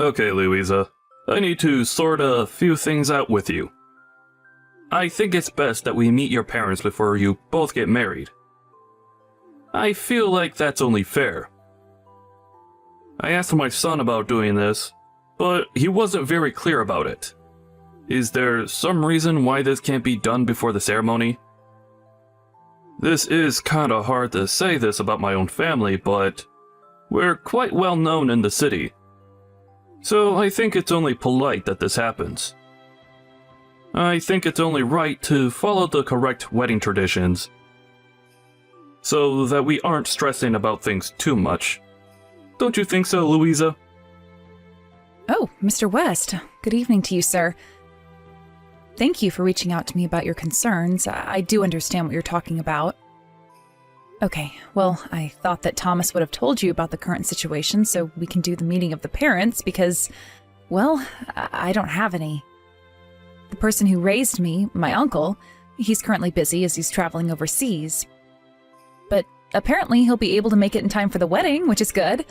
Okay, Louisa. I need to sort a few things out with you. I think it's best that we meet your parents before you both get married. I feel like that's only fair. I asked my son about doing this, but he wasn't very clear about it. Is there some reason why this can't be done before the ceremony? This is kinda hard to say this about my own family, but we're quite well known in the city. So I think it's only polite that this happens. I think it's only right to follow the correct wedding traditions, so that we aren't stressing about things too much. Don't you think so, Louisa? Oh, Mr. West. Good evening to you, sir. Thank you for reaching out to me about your concerns. I do understand what you're talking about. Okay, well, I thought that Thomas would have told you about the current situation so we can do the meeting of the parents because, well, I don't have any. The person who raised me, my uncle, he's currently busy as he's traveling overseas. But apparently he'll be able to make it in time for the wedding, which is good.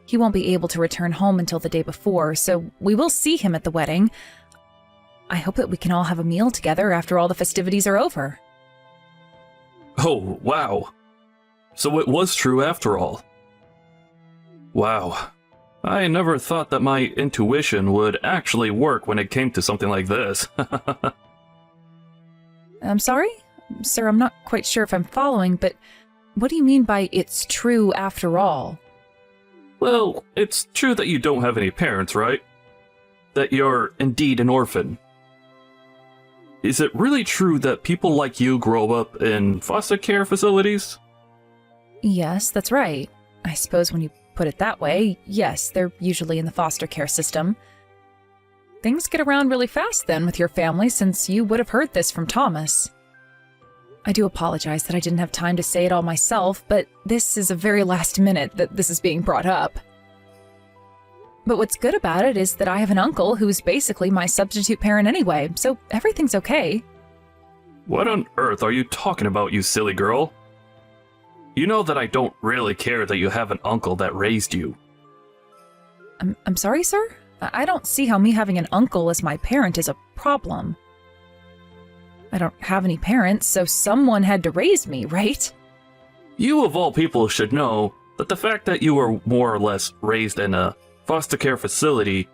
He won't be able to return home until the day before, so we will see him at the wedding. I hope that we can all have a meal together after all the festivities are over. Oh, wow. So it was true after all. Wow. I never thought that my intuition would actually work when it came to something like this. I'm sorry? Sir, I'm not quite sure if I'm following, but what do you mean by it's true after all? Well, it's true that you don't have any parents, right? That you're indeed an orphan. Is it really true that people like you grow up in foster care facilities? Yes, that's right. I suppose when you put it that way, yes, they're usually in the foster care system. Things get around really fast then with your family, since you would have heard this from Thomas. I do apologize that I didn't have time to say it all myself, but this is a very last minute that this is being brought up. But what's good about it is that I have an uncle who's basically my substitute parent anyway, so everything's okay. What on earth are you talking about, you silly girl? You know that I don't really care that you have an uncle that raised you. I'm sorry, sir? I don't see how me having an uncle as my parent is a problem. I don't have any parents, so someone had to raise me, right? You of all people should know that the fact that you were more or less raised in a foster care facility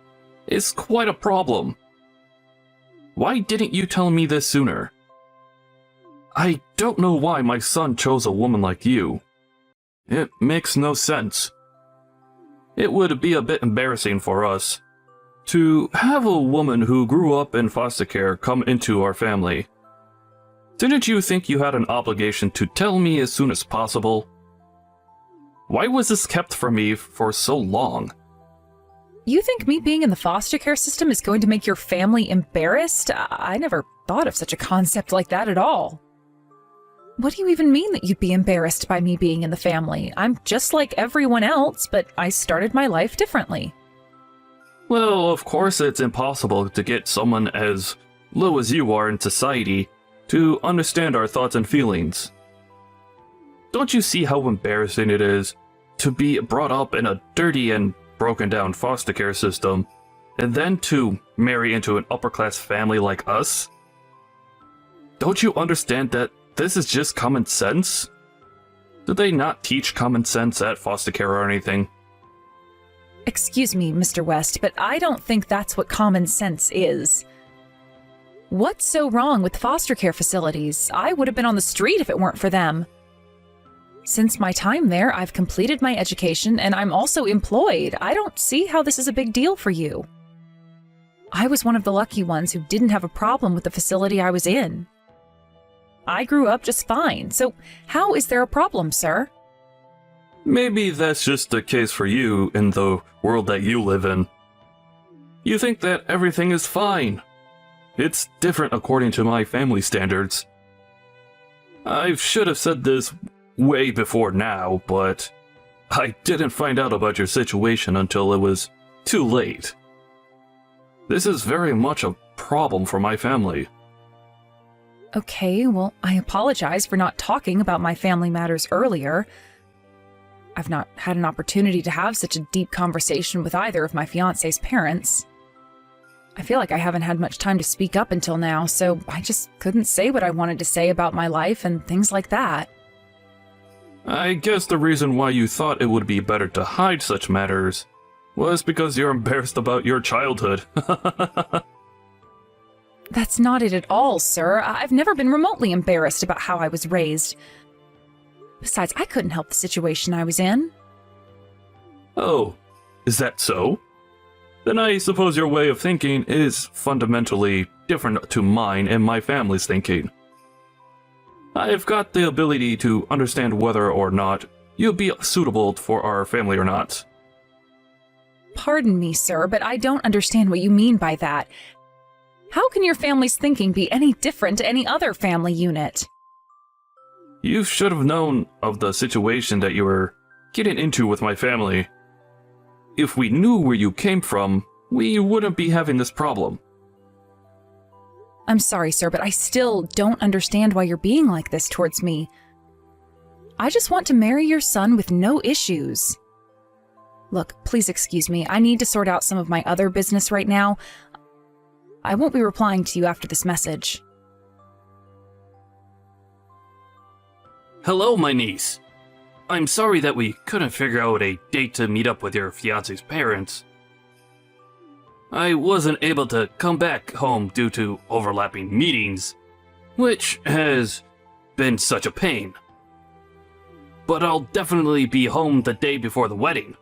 is quite a problem. Why didn't you tell me this sooner? I don't know why my son chose a woman like you. It makes no sense. It would be a bit embarrassing for us to have a woman who grew up in foster care come into our family. Didn't you think you had an obligation to tell me as soon as possible? Why was this kept from me for so long? You think me being in the foster care system is going to make your family embarrassed? I never thought of such a concept like that at all. What do you even mean that you'd be embarrassed by me being in the family? I'm just like everyone else, but I started my life differently. Well, of course it's impossible to get someone as low as you are in society to understand our thoughts and feelings. Don't you see how embarrassing it is to be brought up in a dirty and broken down foster care system, and then to marry into an upper-class family like us? Don't you understand that this is just common sense? Did they not teach common sense at foster care or anything? Excuse me, Mr. West, but I don't think that's what common sense is. What's so wrong with foster care facilities? I would have been on the street if it weren't for them. Since my time there, I've completed my education and I'm also employed. I don't see how this is a big deal for you. I was one of the lucky ones who didn't have a problem with the facility I was in. I grew up just fine, so how is there a problem, sir? Maybe that's just the case for you in the world that you live in. You think that everything is fine. It's different according to my family standards. I should have said this way before now, but I didn't find out about your situation until it was too late. This is very much a problem for my family. Okay, well, I apologize for not talking about my family matters earlier. I've not had an opportunity to have such a deep conversation with either of my fiancé's parents. I feel like I haven't had much time to speak up until now, so I just couldn't say what I wanted to say about my life and things like that. I guess the reason why you thought it would be better to hide such matters was because you're embarrassed about your childhood. That's not it at all, sir. I've never been remotely embarrassed about how I was raised. Besides, I couldn't help the situation I was in. Oh, is that so? Then I suppose your way of thinking is fundamentally different to mine and my family's thinking. I've got the ability to understand whether or not you'll be suitable for our family or not. Pardon me, sir, but I don't understand what you mean by that. How can your family's thinking be any different to any other family unit? You should have known of the situation that you were getting into with my family. If we knew where you came from, we wouldn't be having this problem. I'm sorry, sir, but I still don't understand why you're being like this towards me. I just want to marry your son with no issues. Look, please excuse me. I need to sort out some of my other business right now. I won't be replying to you after this message. Hello, my niece. I'm sorry that we couldn't figure out a date to meet up with your fiancé's parents. I wasn't able to come back home due to overlapping meetings, which has been such a pain. But I'll definitely be home the day before the wedding.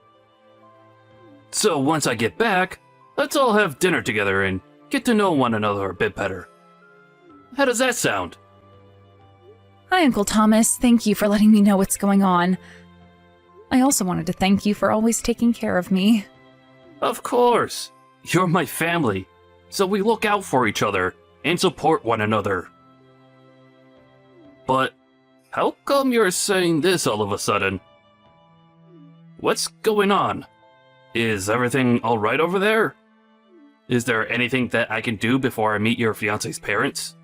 So once I get back, let's all have dinner together and get to know one another a bit better. How does that sound? Hi, Uncle Thomas. Thank you for letting me know what's going on. I also wanted to thank you for always taking care of me. Of course. You're my family, so we look out for each other and support one another. But how come you're saying this all of a sudden? What's going on? Is everything alright over there? Is there anything that I can do before I meet your fiancé's parents?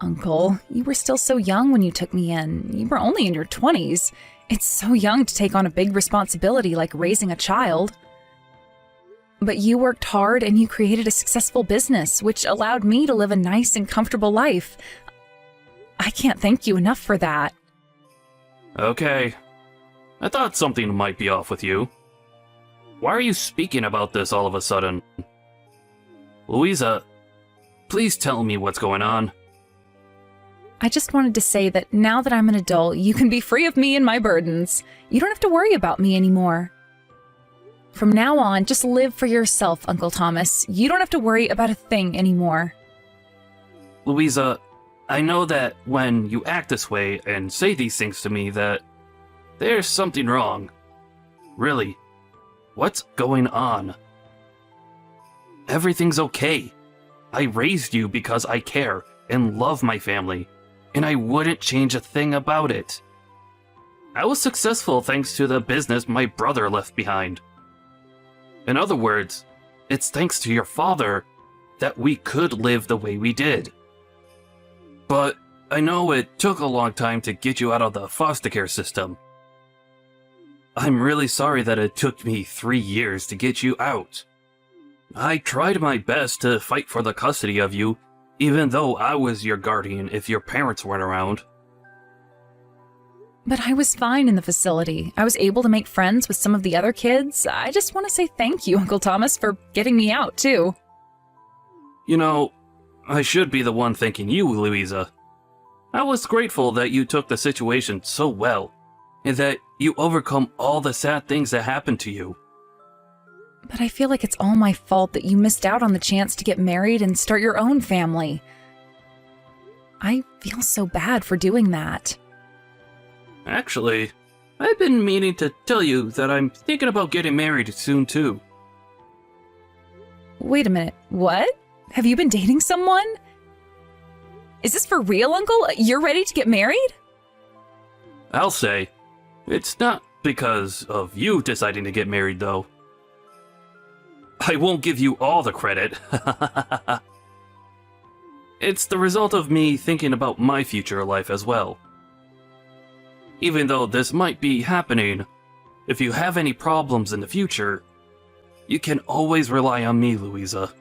Uncle, you were still so young when you took me in. You were only in your 20s. It's so young to take on a big responsibility like raising a child. But you worked hard and you created a successful business, which allowed me to live a nice and comfortable life. I can't thank you enough for that. Okay. I thought something might be off with you. Why are you speaking about this all of a sudden? Louisa, please tell me what's going on. I just wanted to say that now that I'm an adult, you can be free of me and my burdens. You don't have to worry about me anymore. From now on, just live for yourself, Uncle Thomas. You don't have to worry about a thing anymore. Louisa, I know that when you act this way and say these things to me that there's something wrong. Really, what's going on? Everything's okay. I raised you because I care and love my family, and I wouldn't change a thing about it. I was successful thanks to the business my brother left behind. In other words, it's thanks to your father that we could live the way we did. But I know it took a long time to get you out of the foster care system. I'm really sorry that it took me 3 years to get you out. I tried my best to fight for the custody of you, even though I was your guardian if your parents weren't around. But I was fine in the facility. I was able to make friends with some of the other kids. I just want to say thank you, Uncle Thomas, for getting me out, too. You know, I should be the one thanking you, Louisa. I was grateful that you took the situation so well, and that you overcome all the sad things that happened to you. But I feel like it's all my fault that you missed out on the chance to get married and start your own family. I feel so bad for doing that. Actually, I've been meaning to tell you that I'm thinking about getting married soon too. Wait a minute, what? Have you been dating someone? Is this for real, Uncle? You're ready to get married? I'll say, it's not because of you deciding to get married though. I won't give you all the credit. It's the result of me thinking about my future life as well. Even though this might be happening, if you have any problems in the future, you can always rely on me, Louisa.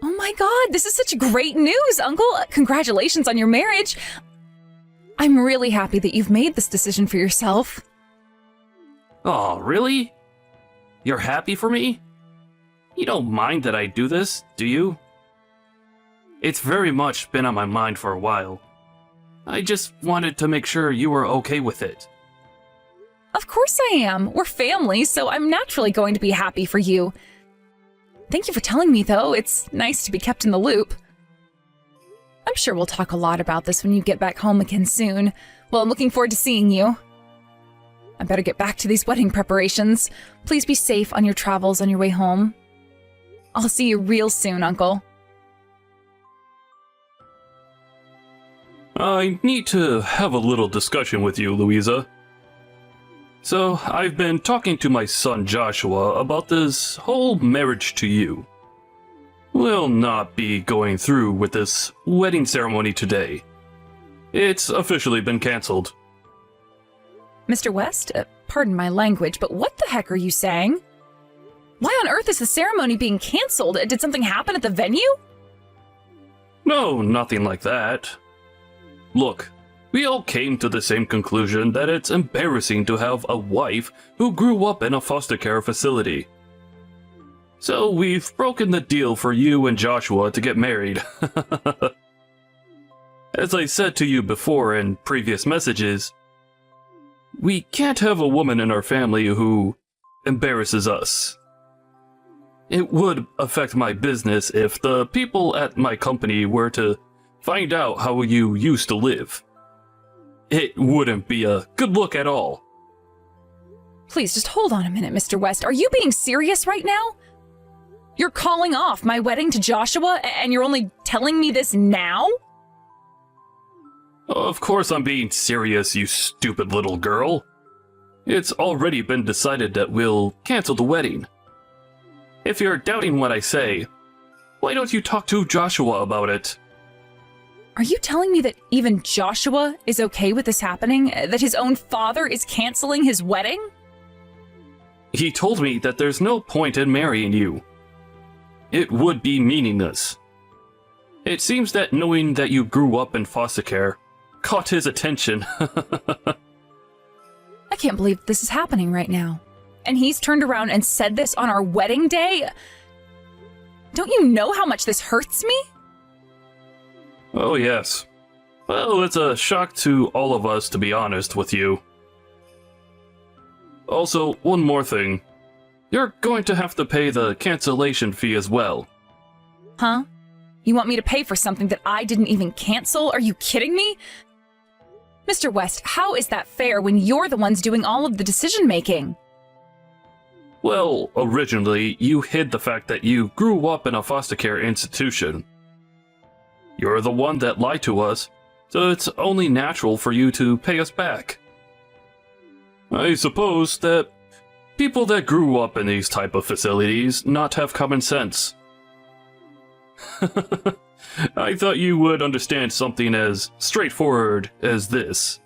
Oh my god, this is such great news, Uncle! Congratulations on your marriage! I'm really happy that you've made this decision for yourself. Oh, really? You're happy for me? You don't mind that I do this, do you? It's very much been on my mind for a while. I just wanted to make sure you were okay with it. Of course I am. We're family, so I'm naturally going to be happy for you. Thank you for telling me, though. It's nice to be kept in the loop. I'm sure we'll talk a lot about this when you get back home again soon. Well, I'm looking forward to seeing you. I better get back to these wedding preparations. Please be safe on your travels on your way home. I'll see you real soon, Uncle. I need to have a little discussion with you, Louisa. So, I've been talking to my son Joshua about this whole marriage to you. We'll not be going through with this wedding ceremony today. It's officially been cancelled. Mr. West, pardon my language, but what the heck are you saying? Why on earth is the ceremony being cancelled? Did something happen at the venue? No, nothing like that. Look, we all came to the same conclusion that it's embarrassing to have a wife who grew up in a foster care facility. So we've broken the deal for you and Joshua to get married. As I said to you before in previous messages, we can't have a woman in our family who embarrasses us. It would affect my business if the people at my company were to find out how you used to live. It wouldn't be a good look at all. Please, just hold on a minute, Mr. West. Are you being serious right now? You're calling off my wedding to Joshua, and you're only telling me this now? Of course I'm being serious, you stupid little girl. It's already been decided that we'll cancel the wedding. If you're doubting what I say, why don't you talk to Joshua about it? Are you telling me that even Joshua is okay with this happening? That his own father is canceling his wedding? He told me that there's no point in marrying you. It would be meaningless. It seems that knowing that you grew up in foster care caught his attention. I can't believe this is happening right now. And he's turned around and said this on our wedding day? Don't you know how much this hurts me? Oh yes. Well, it's a shock to all of us, to be honest with you. Also, one more thing. You're going to have to pay the cancellation fee as well. Huh? You want me to pay for something that I didn't even cancel? Are you kidding me? Mr. West, how is that fair when you're the ones doing all of the decision-making? Well, originally, you hid the fact that you grew up in a foster care institution. You're the one that lied to us, so it's only natural for you to pay us back. I suppose that people that grew up in these type of facilities not have common sense. I thought you would understand something as straightforward as this.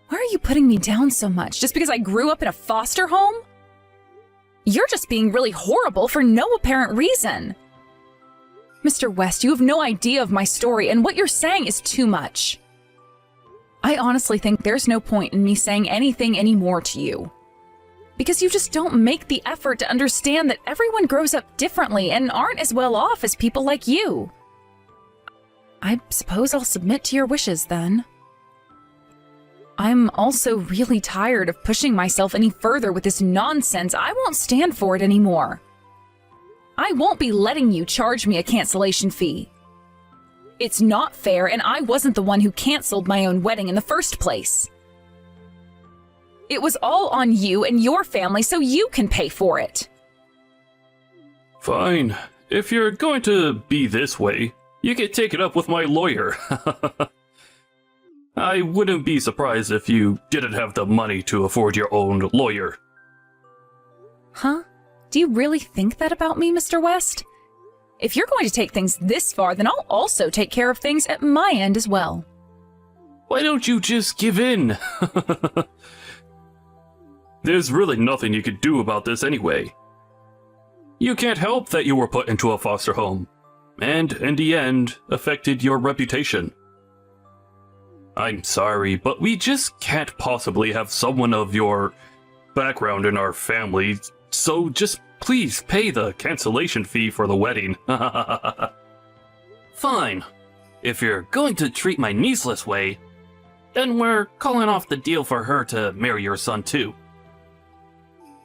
Why are you putting me down so much? Just because I grew up in a foster home? You're just being really horrible for no apparent reason. Mr. West, you have no idea of my story, and what you're saying is too much. I honestly think there's no point in me saying anything anymore to you. Because you just don't make the effort to understand that everyone grows up differently and aren't as well off as people like you. I suppose I'll submit to your wishes then. I'm also really tired of pushing myself any further with this nonsense. I won't stand for it anymore. I won't be letting you charge me a cancellation fee. It's not fair, and I wasn't the one who canceled my own wedding in the first place. It was all on you and your family, so you can pay for it. Fine. If you're going to be this way, you can take it up with my lawyer. I wouldn't be surprised if you didn't have the money to afford your own lawyer. Huh? Do you really think that about me, Mr. West? If you're going to take things this far, then I'll also take care of things at my end as well. Why don't you just give in? There's really nothing you could do about this anyway. You can't help that you were put into a foster home, and in the end, affected your reputation. I'm sorry, but we just can't possibly have someone of your background in our family, so just please pay the cancellation fee for the wedding. Fine. If you're going to treat my niece this way, then we're calling off the deal for her to marry your son too.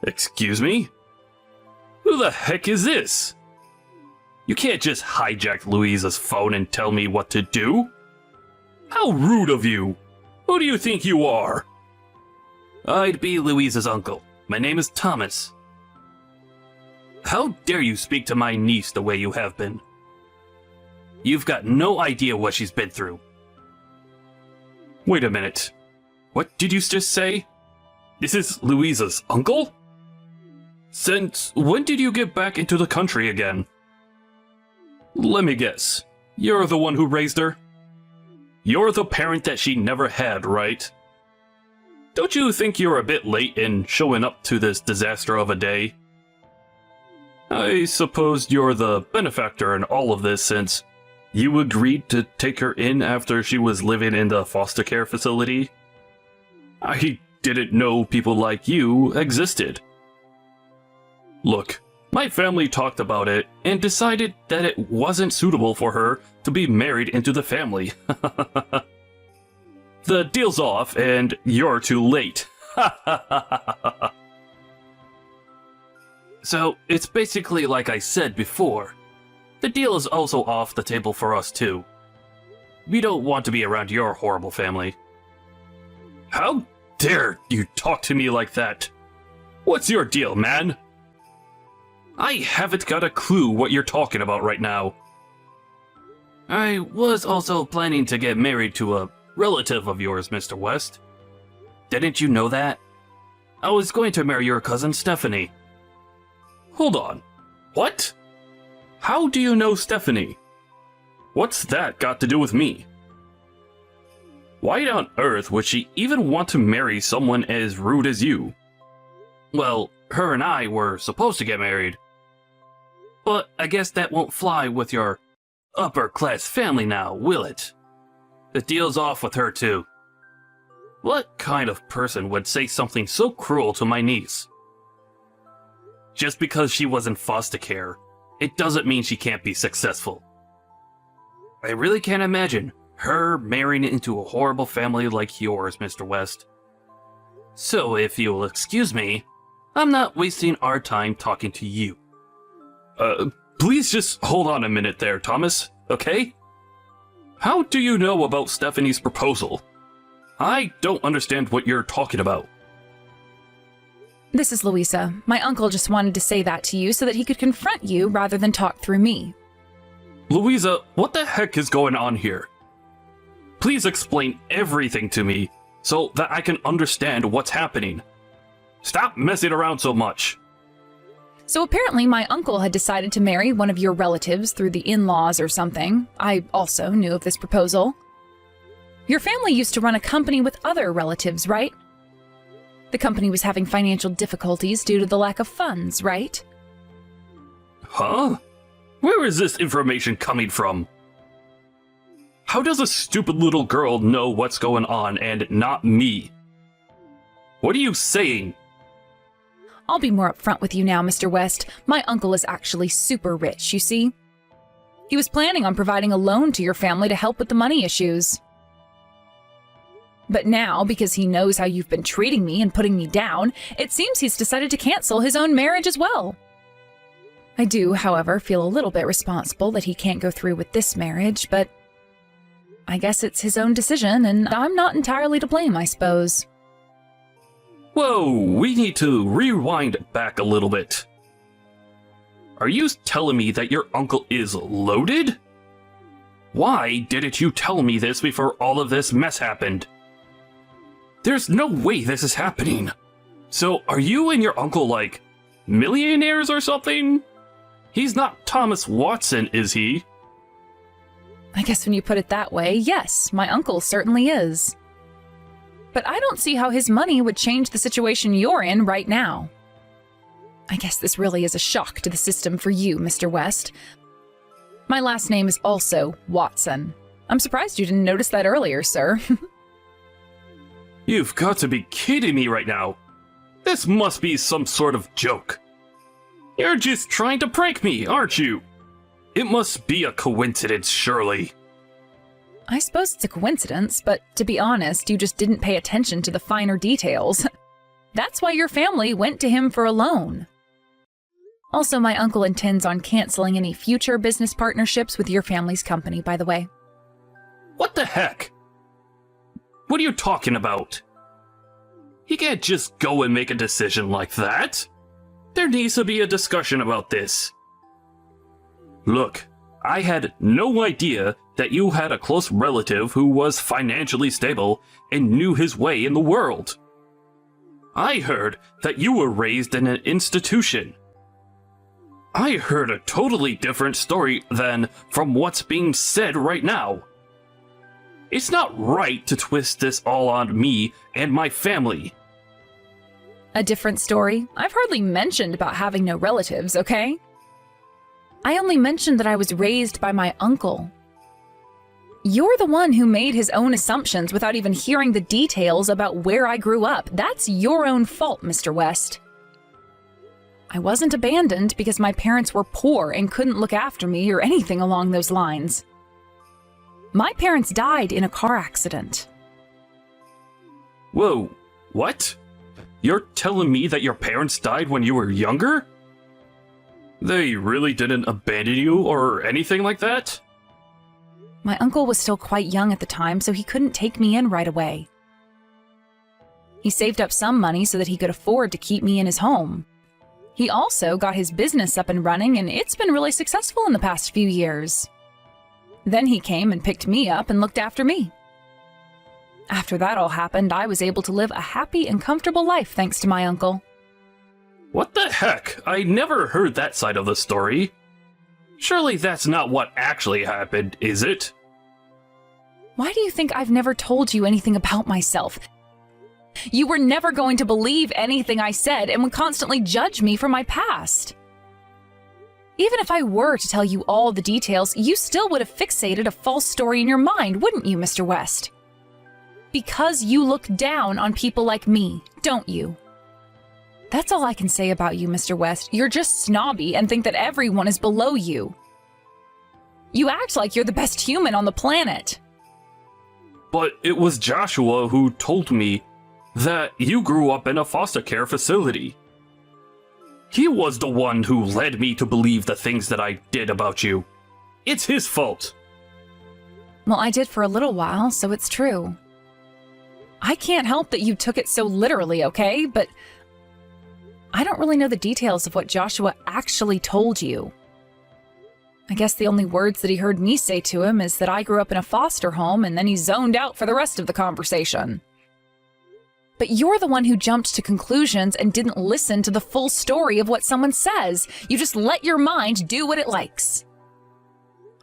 Excuse me? Who the heck is this? You can't just hijack Louisa's phone and tell me what to do. How rude of you! Who do you think you are? I'd be Louisa's uncle. My name is Thomas. How dare you speak to my niece the way you have been? You've got no idea what she's been through. Wait a minute. What did you just say? This is Louisa's uncle? Since when did you get back into the country again? Let me guess. You're the one who raised her? You're the parent that she never had, right? Don't you think you're a bit late in showing up to this disaster of a day? I suppose you're the benefactor in all of this since you agreed to take her in after she was living in the foster care facility? I didn't know people like you existed. Look, my family talked about it and decided that it wasn't suitable for her to be married into the family. The deal's off and you're too late. So, it's basically like I said before. The deal is also off the table for us too. We don't want to be around your horrible family. How dare you talk to me like that? What's your deal, man? I haven't got a clue what you're talking about right now. I was also planning to get married to a relative of yours, Mr. West. Didn't you know that? I was going to marry your cousin Stephanie. Hold on. What? How do you know Stephanie? What's that got to do with me? Why on earth would she even want to marry someone as rude as you? Well, her and I were supposed to get married. But I guess that won't fly with your upper-class family now, will it? The deal's off with her too. What kind of person would say something so cruel to my niece? Just because she was in foster care, it doesn't mean she can't be successful. I really can't imagine her marrying into a horrible family like yours, Mr. West. So if you'll excuse me, I'm not wasting our time talking to you. Please just hold on a minute there, Thomas, okay? How do you know about Stephanie's proposal? I don't understand what you're talking about. This is Louisa. My uncle just wanted to say that to you so that he could confront you rather than talk through me. Louisa, what the heck is going on here? Please explain everything to me so that I can understand what's happening. Stop messing around so much. So apparently my uncle had decided to marry one of your relatives through the in-laws or something. I also knew of this proposal. Your family used to run a company with other relatives, right? The company was having financial difficulties due to the lack of funds, right? Huh? Where is this information coming from? How does a stupid little girl know what's going on and not me? What are you saying? I'll be more upfront with you now, Mr. West. My uncle is actually super rich, you see? He was planning on providing a loan to your family to help with the money issues. But now, because he knows how you've been treating me and putting me down, it seems he's decided to cancel his own marriage as well. I do, however, feel a little bit responsible that he can't go through with this marriage, but I guess it's his own decision, and I'm not entirely to blame, I suppose. Whoa, we need to rewind back a little bit. Are you telling me that your uncle is loaded? Why didn't you tell me this before all of this mess happened? There's no way this is happening. So are you and your uncle like millionaires or something? He's not Thomas Watson, is he? I guess when you put it that way, yes, my uncle certainly is. But I don't see how his money would change the situation you're in right now. I guess this really is a shock to the system for you, Mr. West. My last name is also Watson. I'm surprised you didn't notice that earlier, sir. You've got to be kidding me right now. This must be some sort of joke. You're just trying to prank me, aren't you? It must be a coincidence, surely. I suppose it's a coincidence, but to be honest, you just didn't pay attention to the finer details. That's why your family went to him for a loan. Also, my uncle intends on canceling any future business partnerships with your family's company, by the way. What the heck? What are you talking about? He can't just go and make a decision like that. There needs to be a discussion about this. Look, I had no idea that you had a close relative who was financially stable and knew his way in the world. I heard that you were raised in an institution. I heard a totally different story than from what's being said right now. It's not right to twist this all on me and my family. A different story? I've hardly mentioned about having no relatives, okay? I only mentioned that I was raised by my uncle. You're the one who made his own assumptions without even hearing the details about where I grew up. That's your own fault, Mr. West. I wasn't abandoned because my parents were poor and couldn't look after me or anything along those lines. My parents died in a car accident. Whoa, what? You're telling me that your parents died when you were younger? They really didn't abandon you or anything like that? My uncle was still quite young at the time, so he couldn't take me in right away. He saved up some money so that he could afford to keep me in his home. He also got his business up and running, and it's been really successful in the past few years. Then he came and picked me up and looked after me. After that all happened, I was able to live a happy and comfortable life thanks to my uncle. What the heck? I never heard that side of the story. Surely that's not what actually happened, is it? Why do you think I've never told you anything about myself? You were never going to believe anything I said and would constantly judge me for my past. Even if I were to tell you all the details, you still would have fixated a false story in your mind, wouldn't you, Mr. West? Because you look down on people like me, don't you? That's all I can say about you, Mr. West. You're just snobby and think that everyone is below you. You act like you're the best human on the planet. But it was Joshua who told me that you grew up in a foster care facility. He was the one who led me to believe the things that I did about you. It's his fault. Well, I did for a little while, so it's true. I can't help that you took it so literally, okay? But I don't really know the details of what Joshua actually told you. I guess the only words that he heard me say to him is that I grew up in a foster home, and then he zoned out for the rest of the conversation. But you're the one who jumped to conclusions and didn't listen to the full story of what someone says. You just let your mind do what it likes.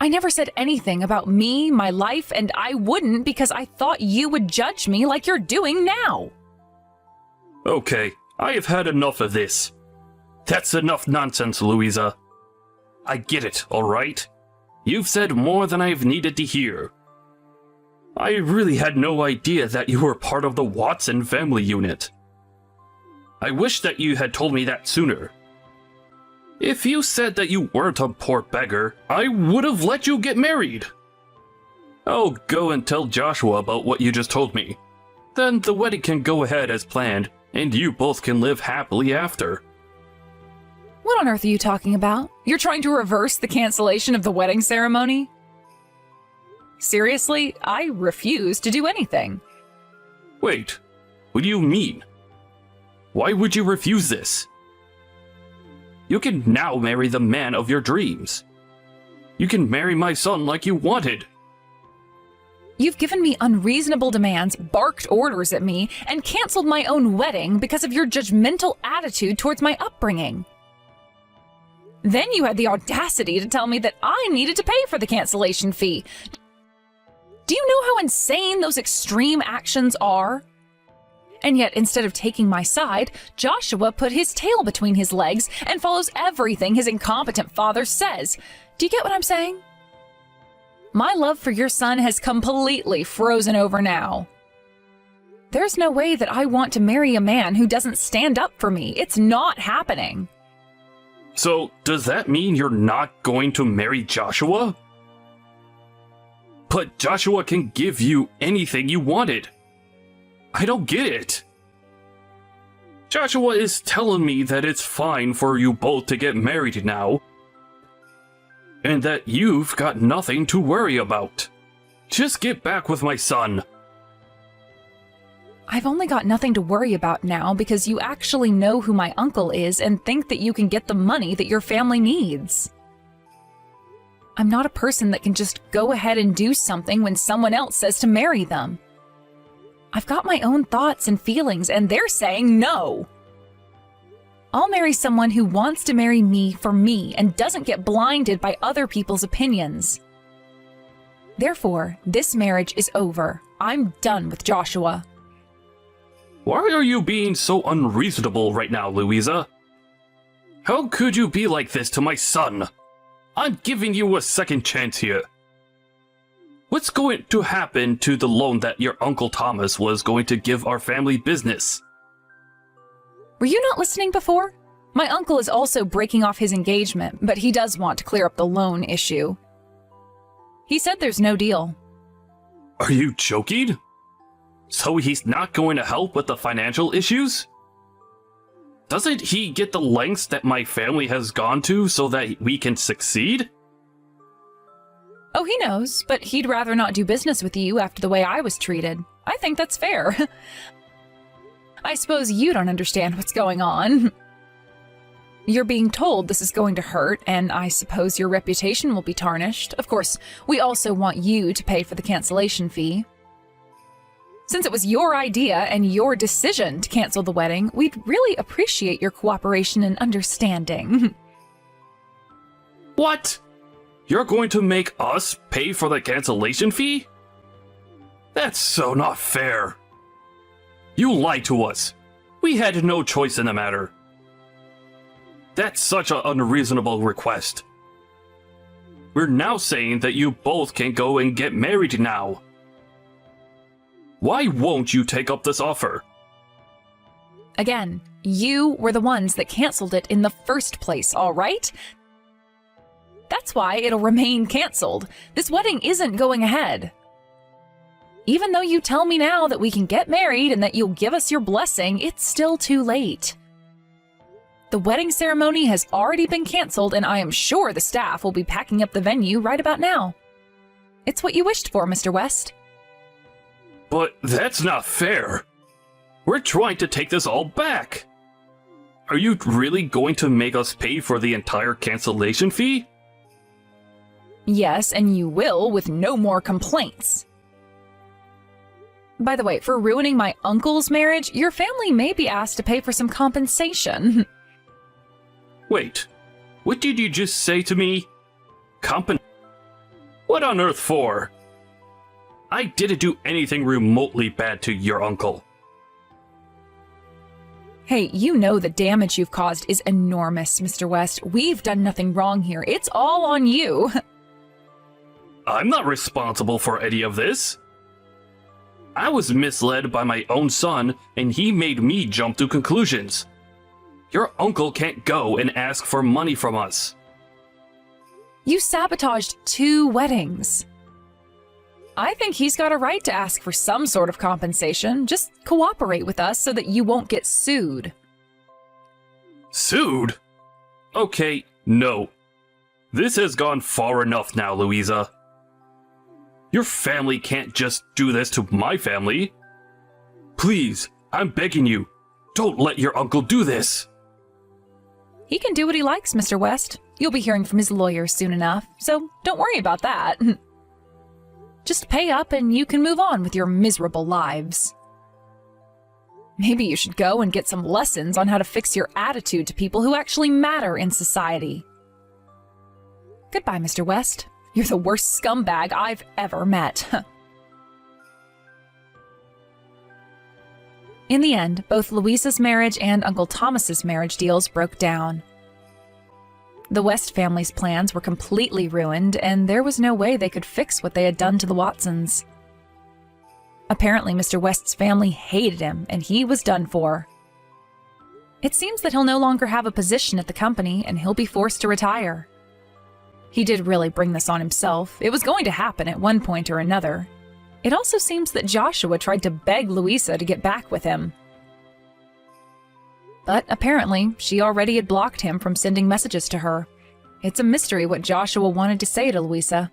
I never said anything about me, my life, and I wouldn't because I thought you would judge me like you're doing now. Okay, I have had enough of this. That's enough nonsense, Louisa. I get it, alright? You've said more than I've needed to hear. I really had no idea that you were part of the Watson family unit. I wish that you had told me that sooner. If you said that you weren't a poor beggar, I would have let you get married. I'll go and tell Joshua about what you just told me. Then the wedding can go ahead as planned, and you both can live happily after. What on earth are you talking about? You're trying to reverse the cancellation of the wedding ceremony? Seriously, I refuse to do anything. Wait, what do you mean? Why would you refuse this? You can now marry the man of your dreams. You can marry my son like you wanted. You've given me unreasonable demands, barked orders at me, and canceled my own wedding because of your judgmental attitude towards my upbringing. Then you had the audacity to tell me that I needed to pay for the cancellation fee. Do you know how insane those extreme actions are? And yet, instead of taking my side, Joshua put his tail between his legs and follows everything his incompetent father says. Do you get what I'm saying? My love for your son has completely frozen over now. There's no way that I want to marry a man who doesn't stand up for me. It's not happening. So, does that mean you're not going to marry Joshua? But Joshua can give you anything you wanted. I don't get it. Joshua is telling me that it's fine for you both to get married now, and that you've got nothing to worry about. Just get back with my son. I've only got nothing to worry about now because you actually know who my uncle is and think that you can get the money that your family needs. I'm not a person that can just go ahead and do something when someone else says to marry them. I've got my own thoughts and feelings, and they're saying no. I'll marry someone who wants to marry me for me and doesn't get blinded by other people's opinions. Therefore, this marriage is over. I'm done with Joshua. Why are you being so unreasonable right now, Louisa? How could you be like this to my son? I'm giving you a second chance here. What's going to happen to the loan that your Uncle Thomas was going to give our family business? Were you not listening before? My uncle is also breaking off his engagement, but he does want to clear up the loan issue. He said there's no deal. Are you joking? So he's not going to help with the financial issues? Doesn't he get the lengths that my family has gone to so that we can succeed? Oh, he knows, but he'd rather not do business with you after the way I was treated. I think that's fair. I suppose you don't understand what's going on. You're being told this is going to hurt, and I suppose your reputation will be tarnished. Of course, we also want you to pay for the cancellation fee. Since it was your idea and your decision to cancel the wedding, we'd really appreciate your cooperation and understanding. What? You're going to make us pay for the cancellation fee? That's so not fair. You lied to us. We had no choice in the matter. That's such an unreasonable request. We're now saying that you both can go and get married now. Why won't you take up this offer? Again, you were the ones that canceled it in the first place, all right? That's why it'll remain canceled. This wedding isn't going ahead. Even though you tell me now that we can get married and that you'll give us your blessing, it's still too late. The wedding ceremony has already been canceled, and I am sure the staff will be packing up the venue right about now. It's what you wished for, Mr. West. But that's not fair. We're trying to take this all back. Are you really going to make us pay for the entire cancellation fee? Yes, and you will with no more complaints. By the way, for ruining my uncle's marriage, your family may be asked to pay for some compensation. Wait, what did you just say to me? What on earth for? I didn't do anything remotely bad to your uncle. Hey, you know the damage you've caused is enormous, Mr. West. We've done nothing wrong here. It's all on you. I'm not responsible for any of this. I was misled by my own son, and he made me jump to conclusions. Your uncle can't go and ask for money from us. You sabotaged 2 weddings. I think he's got a right to ask for some sort of compensation. Just cooperate with us so that you won't get sued. Sued? Okay, no. This has gone far enough now, Louisa. Your family can't just do this to my family. Please, I'm begging you, don't let your uncle do this. He can do what he likes, Mr. West. You'll be hearing from his lawyer soon enough, so don't worry about that. Just pay up and you can move on with your miserable lives. Maybe you should go and get some lessons on how to fix your attitude to people who actually matter in society. Goodbye, Mr. West. You're the worst scumbag I've ever met. In the end, both Louisa's marriage and Uncle Thomas's marriage deals broke down. The West family's plans were completely ruined, and there was no way they could fix what they had done to the Watsons. Apparently, Mr. West's family hated him, and he was done for. It seems that he'll no longer have a position at the company, and he'll be forced to retire. He did really bring this on himself. It was going to happen at one point or another. It also seems that Joshua tried to beg Louisa to get back with him. But apparently, she already had blocked him from sending messages to her. It's a mystery what Joshua wanted to say to Louisa.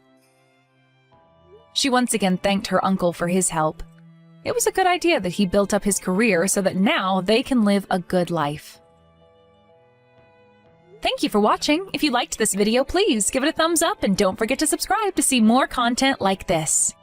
She once again thanked her uncle for his help. It was a good idea that he built up his career so that now they can live a good life. Thank you for watching. If you liked this video, please give it a thumbs up and don't forget to subscribe to see more content like this.